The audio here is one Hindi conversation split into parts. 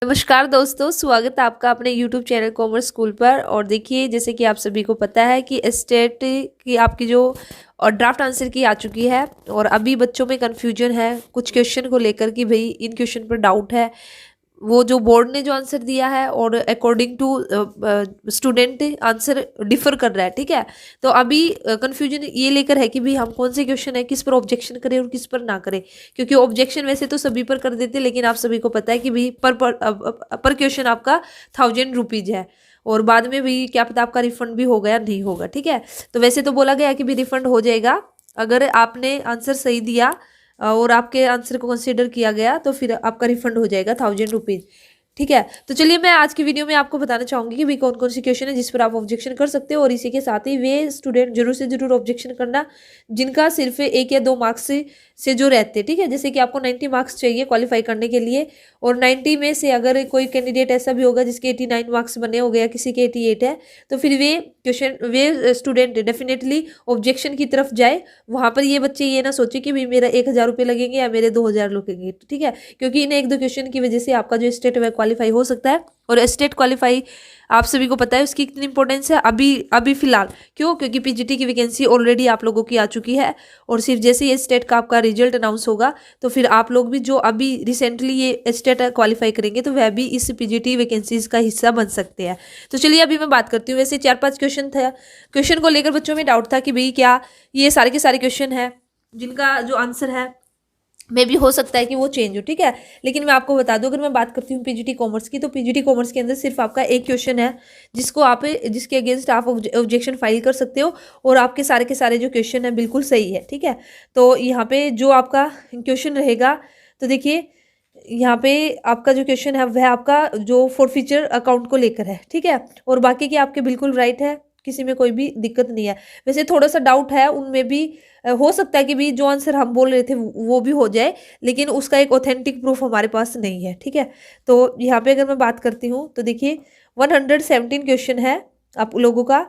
नमस्कार दोस्तों, स्वागत है आपका अपने YouTube चैनल कॉमर्स स्कूल पर। और देखिए, जैसे कि आप सभी को पता है कि स्टेट की आपकी जो और ड्राफ्ट आंसर की आ चुकी है और अभी बच्चों में कन्फ्यूजन है कुछ क्वेश्चन को लेकर कि भाई इन क्वेश्चन पर डाउट है। वो जो बोर्ड ने जो आंसर दिया है और according to student answer differ कर रहा है, ठीक है। तो अभी कंफ्यूजन ये लेकर है कि भाई हम कौन से क्वेश्चन है किस पर ऑब्जेक्शन करें और किस पर ना करें, क्योंकि ऑब्जेक्शन वैसे तो सभी पर कर देते, लेकिन आप सभी को पता है कि भाई पर क्वेश्चन आपका 1000 रुपीज है और बाद में भी क्या पता आपका रिफंड भी होगा या नहीं होगा, ठीक है। तो वैसे तो बोला गया कि भी रिफंड हो जाएगा अगर आपने आंसर सही दिया और आपके आंसर को कंसीडर किया गया, तो फिर आपका रिफंड हो जाएगा 1000 रुपीज, ठीक है। तो चलिए मैं आज की वीडियो में आपको बताना चाहूंगी कि भाई कौन कौन सी क्वेश्चन है जिस पर आप ऑब्जेक्शन कर सकते हो, और इसी के साथ ही वे स्टूडेंट जरूर से जरूर ऑब्जेक्शन करना जिनका सिर्फ 1 या 2 मार्क्स से जो रहते हैं, ठीक है। जैसे कि आपको 90 मार्क्स चाहिए क्वालिफाई करने के लिए, और 90 में से अगर कोई कैंडिडेट ऐसा भी होगा जिसके 89 मार्क्स बने हो गया, किसी के 88 है, तो फिर वे स्टूडेंट डेफिनेटली ऑब्जेक्शन की तरफ जाए। वहां पर ये बच्चे ये ना सोचे कि भाई मेरा 1000 रुपये लगेंगे या मेरे 2000 लगेंगे, ठीक है। क्योंकि इन 1-2 क्वेश्चन की वजह से आपका जो स्टेट है क्वालिफाई हो सकता है। और स्टेट क्वालिफाई आप सभी को पता है उसकी कितनी इंपॉर्टेंस है अभी अभी फिलहाल। क्यों? क्योंकि पीजीटी की वैकेंसी ऑलरेडी आप लोगों की आ चुकी है, और सिर्फ जैसे ये स्टेट का आपका रिजल्ट अनाउंस होगा तो फिर आप लोग भी जो अभी रिसेंटली ये स्टेट क्वालिफाई करेंगे तो वह भी इस पीजीटी वैकेंसीज का हिस्सा बन सकते हैं। तो चलिए अभी मैं बात करती हूँ। वैसे 4-5 क्वेश्चन था, क्वेश्चन को लेकर बच्चों में डाउट था कि भाई क्या ये सारे के सारे क्वेश्चन है जिनका जो आंसर है मे भी हो सकता है कि वो चेंज हो, ठीक है। लेकिन मैं आपको बता दूं, अगर मैं बात करती हूँ पीजीटी कॉमर्स की, तो पीजीटी कॉमर्स के अंदर सिर्फ आपका एक क्वेश्चन है जिसके अगेंस्ट आप ऑब्जेक्शन फाइल कर सकते हो, और आपके सारे के सारे जो क्वेश्चन है बिल्कुल सही है, ठीक है। तो यहाँ पे जो आपका क्वेश्चन रहेगा, तो देखिए यहाँ पे आपका जो क्वेश्चन है वह आपका जो फॉरफीचर अकाउंट को लेकर है, ठीक है। और बाकी के आपके बिल्कुल राइट है, किसी में कोई भी दिक्कत नहीं है। वैसे थोड़ा सा डाउट है उनमें भी, हो सकता है कि भी जो आंसर हम बोल रहे थे वो भी हो जाए, लेकिन उसका एक ऑथेंटिक प्रूफ हमारे पास नहीं है, ठीक है। तो यहाँ पे अगर मैं बात करती हूँ तो देखिए 117 क्वेश्चन है आप लोगों का।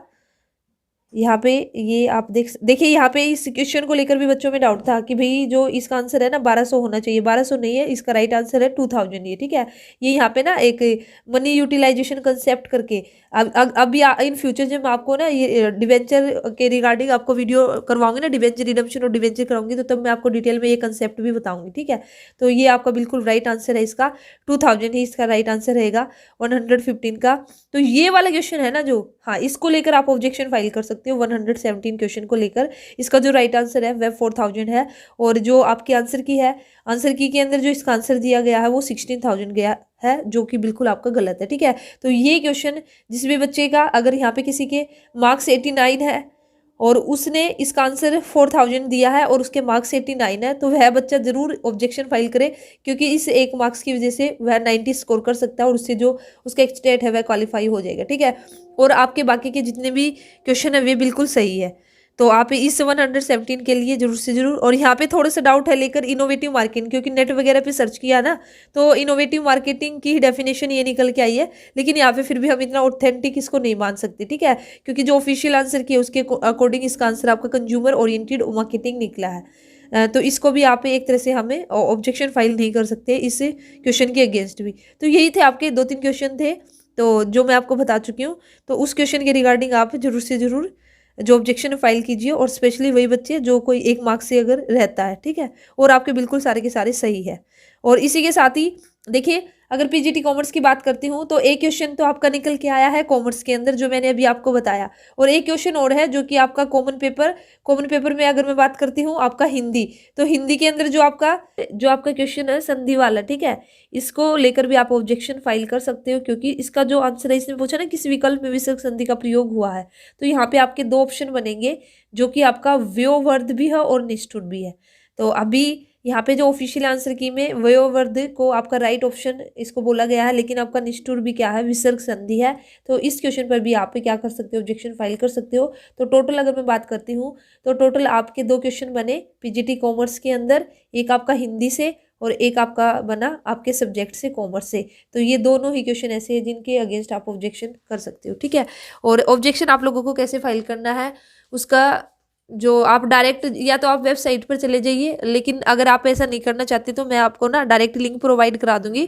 यहाँ पे ये आप देखिए यहाँ पे इस क्वेश्चन को लेकर भी बच्चों में डाउट था कि भाई जो इसका आंसर है ना 1200 होना चाहिए, 1200 नहीं है, इसका राइट आंसर है 2000, ये ठीक है। ये यहाँ पे ना एक मनी यूटिलाइजेशन कंसेप्ट करके अभी इन फ्यूचर जब मैं आपको ना ये डिवेंचर के रिगार्डिंग आपको वीडियो करवाऊंगी ना, डिवेंचर रिडम्पशन और डिवेंचर कराऊंगी, तो तब मैं आपको डिटेल में ये कंसेप्ट भी बताऊंगी, ठीक है। तो ये आपका बिल्कुल राइट आंसर है, इसका 2000 ही इसका राइट आंसर रहेगा 115 का। तो ये वाला क्वेश्चन है ना जो, हाँ, इसको लेकर आप ऑब्जेक्शन फाइल कर सकते हो 117 क्वेश्चन को लेकर। इसका जो राइट आंसर है वह 4000 है, और जो आपके आंसर की है, आंसर की के अंदर जो इसका आंसर दिया गया है वो 16000 गया है, जो कि बिल्कुल आपका गलत है, ठीक है। तो ये क्वेश्चन जिस भी बच्चे का अगर यहाँ पे किसी के मार्क्स 89 है और उसने इसका आंसर 4000 दिया है और उसके मार्क्स 89 है, तो वह बच्चा जरूर ऑब्जेक्शन फाइल करे, क्योंकि इस एक मार्क्स की वजह से वह 90 स्कोर कर सकता है और उससे जो उसका एक स्टेट है वह क्वालिफाई हो जाएगा, ठीक है। और आपके बाकी के जितने भी क्वेश्चन है वे बिल्कुल सही है। तो आप इस 117 के लिए जरूर से जरूर, और यहाँ पे थोड़ा सा डाउट है लेकर इनोवेटिव मार्केटिंग, क्योंकि नेट वगैरह पे सर्च किया ना तो इनोवेटिव मार्केटिंग की डेफिनेशन ये निकल के आई है, लेकिन यहाँ पे फिर भी हम इतना ऑथेंटिक इसको नहीं मान सकते, ठीक है। क्योंकि जो ऑफिशियल आंसर किया उसके अकॉर्डिंग इसका आंसर आपका कंज्यूमर ओरिएंटेड मार्केटिंग निकला है। तो इसको भी आप एक तरह से हमें ऑब्जेक्शन फाइल नहीं कर सकते इस क्वेश्चन के अगेंस्ट भी। तो यही थे आपके 2-3 क्वेश्चन थे तो जो मैं आपको बता चुकी हूँ। तो उस क्वेश्चन के रिगार्डिंग आप जरूर से जरूर जो ऑब्जेक्शन फाइल कीजिए, और स्पेशली वही बच्चे जो कोई 1 मार्क्स से अगर रहता है, ठीक है, और आपके बिल्कुल सारे के सारे सही है। और इसी के साथ ही देखिए अगर पीजीटी कॉमर्स की बात करती हूँ तो एक क्वेश्चन तो आपका निकल के आया है कॉमर्स के अंदर जो मैंने अभी आपको बताया, और एक क्वेश्चन और है जो कि आपका कॉमन पेपर में अगर मैं बात करती हूँ आपका हिंदी, तो हिंदी के अंदर जो आपका क्वेश्चन है संधि वाला, ठीक है, इसको लेकर भी आप ऑब्जेक्शन फाइल कर सकते हो, क्योंकि इसका जो आंसर है इसने पूछा ना किस विकल्प में विसर्ग संधि का प्रयोग हुआ है। तो यहाँ पे आपके 2 ऑप्शन बनेंगे, जो कि आपका व्योवर्ध भी है और निष्ठुर भी है। तो अभी यहाँ पे जो ऑफिशियल आंसर की में वयोवर्ध को आपका राइट ऑप्शन इसको बोला गया है, लेकिन आपका निष्ठुर भी क्या है, विसर्ग संधि है। तो इस क्वेश्चन पर भी आप क्या कर सकते हो, ऑब्जेक्शन फाइल कर सकते हो। तो टोटल अगर मैं बात करती हूँ तो टोटल आपके 2 क्वेश्चन बने पीजीटी कॉमर्स के अंदर, एक आपका हिंदी से और एक आपका बना आपके सब्जेक्ट से कॉमर्स से। तो ये दोनों ही क्वेश्चन ऐसे हैं जिनके अगेंस्ट आप ऑब्जेक्शन कर सकते हो, ठीक है। और ऑब्जेक्शन आप लोगों को कैसे फाइल करना है उसका जो आप डायरेक्ट या तो आप वेबसाइट पर चले जाइए, लेकिन अगर आप ऐसा नहीं करना चाहते तो मैं आपको ना डायरेक्ट लिंक प्रोवाइड करा दूंगी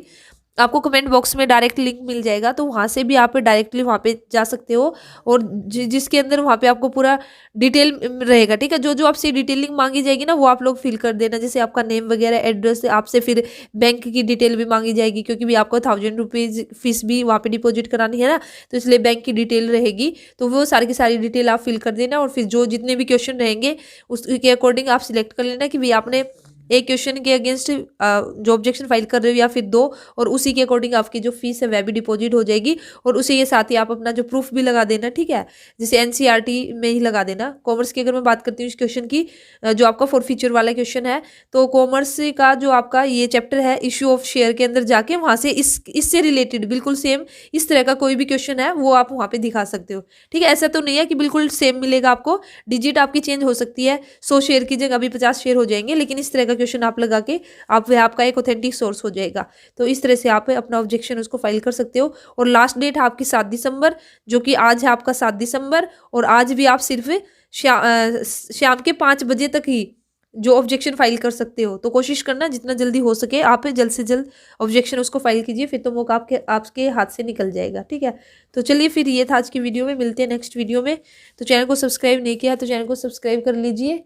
आपको कमेंट बॉक्स में डायरेक्ट लिंक मिल जाएगा, तो वहाँ से भी आप डायरेक्टली वहाँ पे जा सकते हो। और जिसके अंदर वहाँ पे आपको पूरा डिटेल रहेगा, ठीक है। जो जो आपसे डिटेलिंग मांगी जाएगी ना वो आप लोग फिल कर देना, जैसे आपका नेम वगैरह, एड्रेस, आपसे फिर बैंक की डिटेल भी मांगी जाएगी, क्योंकि भी आपको 1000 रुपीज़ फीस भी वहाँ पे डिपॉजिट करानी है ना, तो इसलिए बैंक की डिटेल रहेगी। तो वो सारी की सारी डिटेल आप फिल कर देना, और फिर जो जितने भी क्वेश्चन रहेंगे उसके अकॉर्डिंग आप सिलेक्ट कर लेना कि भाई आपने एक क्वेश्चन के अगेंस्ट जो ऑब्जेक्शन फाइल कर रहे हो या फिर दो, और उसी के अकॉर्डिंग आपकी जो फीस है वह भी डिपॉजिट हो जाएगी। और उसी के साथ ही आप अपना जो प्रूफ भी लगा देना, ठीक है, जैसे एनसीईआरटी में ही लगा देना। कॉमर्स की अगर मैं बात करती हूँ इस क्वेश्चन की, जो आपका फोर फीचर वाला क्वेश्चन है, तो कॉमर्स का जो आपका ये चैप्टर है इश्यू ऑफ शेयर के अंदर जाके वहाँ से इससे रिलेटेड बिल्कुल सेम इस तरह का कोई भी क्वेश्चन है वो आप वहाँ पे दिखा सकते हो, ठीक है। ऐसा तो नहीं है कि बिल्कुल सेम मिलेगा आपको, डिजिट आपकी चेंज हो सकती है, 100 शेयर की जगह अभी 50 शेयर हो जाएंगे, लेकिन इस तरह का क्वेश्चन आप लगा के आप वह आपका एक ऑथेंटिक सोर्स हो जाएगा। तो इस तरह से आप अपना ऑब्जेक्शन उसको फाइल कर सकते हो। और लास्ट डेट है आपकी 7 दिसंबर, जो कि आज है आपका 7 दिसंबर। और आज भी आप सिर्फ शाम के 5 बजे तक ही जो ऑब्जेक्शन फाइल कर सकते हो। तो कोशिश करना जितना जल्दी हो सके आप जल्द से जल्द ऑब्जेक्शन उसको फाइल कीजिए, फिर तो मौका आपके हाथ से निकल जाएगा, ठीक है। तो चलिए फिर ये था आज की वीडियो में, मिलते हैं नेक्स्ट वीडियो में। तो चैनल को सब्सक्राइब नहीं किया तो चैनल को सब्सक्राइब कर लीजिए।